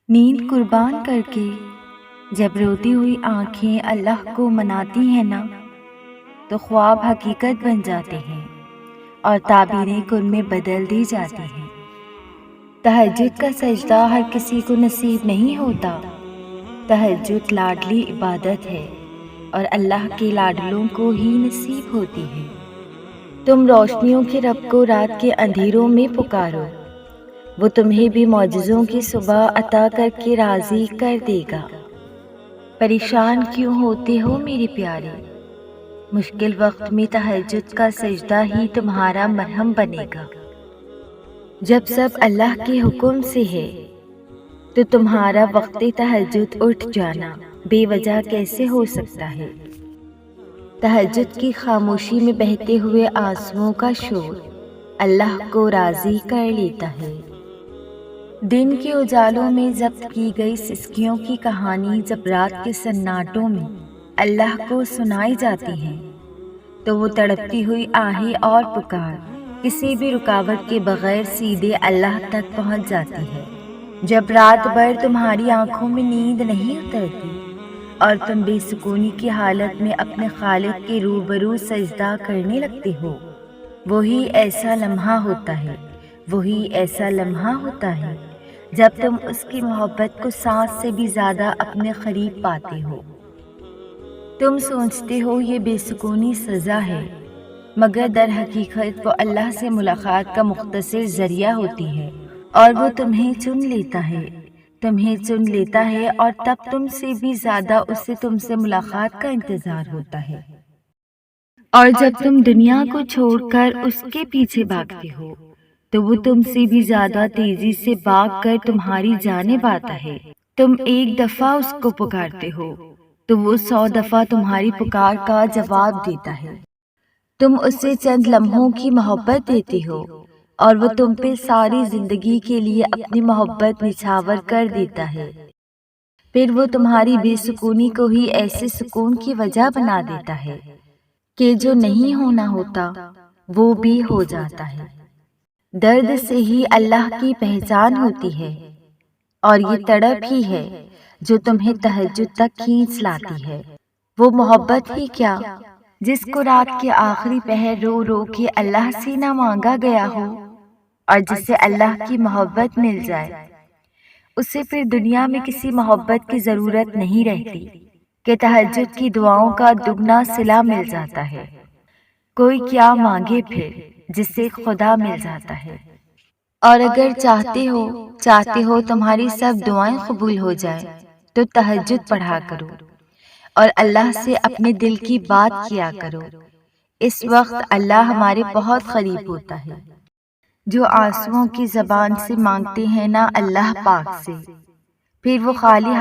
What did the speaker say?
نیند قربان کر کے جب روتی ہوئی آنکھیں اللہ کو مناتی ہیں نا، تو خواب حقیقت بن جاتے ہیں اور تعبیریں کن میں بدل دی جاتی ہیں۔ تہجد کا سجدہ ہر کسی کو نصیب نہیں ہوتا۔ تہجد لاڈلی عبادت ہے اور اللہ کے لاڈلوں کو ہی نصیب ہوتی ہے۔ تم روشنیوں کے رب کو رات کے اندھیروں میں پکارو، وہ تمہیں بھی معجزوں کی صبح عطا کر کے راضی کر دے گا۔ پریشان کیوں ہوتے ہو میرے پیارے؟ مشکل وقت میں تہجد کا سجدہ ہی تمہارا مرہم بنے گا۔ جب سب اللہ کے حکم سے ہے تو تمہارا وقت تہجد اٹھ جانا بے وجہ کیسے ہو سکتا ہے؟ تہجد کی خاموشی میں بہتے ہوئے آنسوؤں کا شور اللہ کو راضی کر لیتا ہے۔ دن کے اجالوں میں ضبط کی گئی سسکیوں کی کہانی جب رات کے سناٹوں میں اللہ کو سنائی جاتی ہے تو وہ تڑپتی ہوئی آہیں اور پکار کسی بھی رکاوٹ کے بغیر سیدھے اللہ تک پہنچ جاتی ہے۔ جب رات بھر تمہاری آنکھوں میں نیند نہیں اترتی اور تم بے سکونی کی حالت میں اپنے خالق کے روبرو سجدہ کرنے لگتے ہو، وہی ایسا لمحہ ہوتا ہے جب تم اس کی محبت کو سانس سے بھی زیادہ اپنے قریب پاتے ہو۔ تم سوچتے ہو یہ بے سکونی سزا ہے، مگر در حقیقت وہ اللہ سے ملاقات کا مختصر ذریعہ ہوتی ہے، اور وہ تمہیں چن لیتا ہے اور تب تم سے بھی زیادہ اسے تم سے ملاقات کا انتظار ہوتا ہے۔ اور جب تم دنیا کو چھوڑ کر اس کے پیچھے بھاگتے ہو تو وہ تم سے بھی زیادہ تیزی سے بھاگ کر تمہاری جانب آتا ہے۔ تم ایک دفعہ اس کو پکارتے ہو تو وہ 100 دفعہ تمہاری پکار کا جواب دیتا ہے۔ تم اسے چند لمحوں کی محبت دیتے ہو اور وہ تم پہ ساری زندگی کے لیے اپنی محبت نچھاور کر دیتا ہے۔ پھر وہ تمہاری بے سکونی کو ہی ایسے سکون کی وجہ بنا دیتا ہے کہ جو نہیں ہونا ہوتا وہ بھی ہو جاتا ہے۔ درد سے ہی اللہ کی پہچان ہوتی ہے، اور یہ تڑپ ہی ہے جو تمہیں تہجد تک کھینچ لاتی ہے۔ وہ محبت ہی کیا جس کو رات کے آخری پہر رو رو کے اللہ سے نہ مانگا گیا ہو، اور جسے اللہ کی محبت مل جائے اسے پھر دنیا میں کسی محبت کی ضرورت نہیں رہتی کہ تہجد کی دعاؤں کا دگنا صلہ مل جاتا ہے۔ کوئی کیا مانگے پھر جسے خدا مل جاتا ہے۔ اور اگر چاہتے ہو تمہاری سب دعائیں قبول ہو جائیں تو تہجد پڑھا کرو اور اللہ سے اپنے دل کی بات کیا کرو۔ اس وقت اللہ ہمارے بہت قریب ہوتا ہے۔ جو آنسوؤں کی زبان سے مانگتے ہیں نا اللہ پاک سے، پھر وہ خالی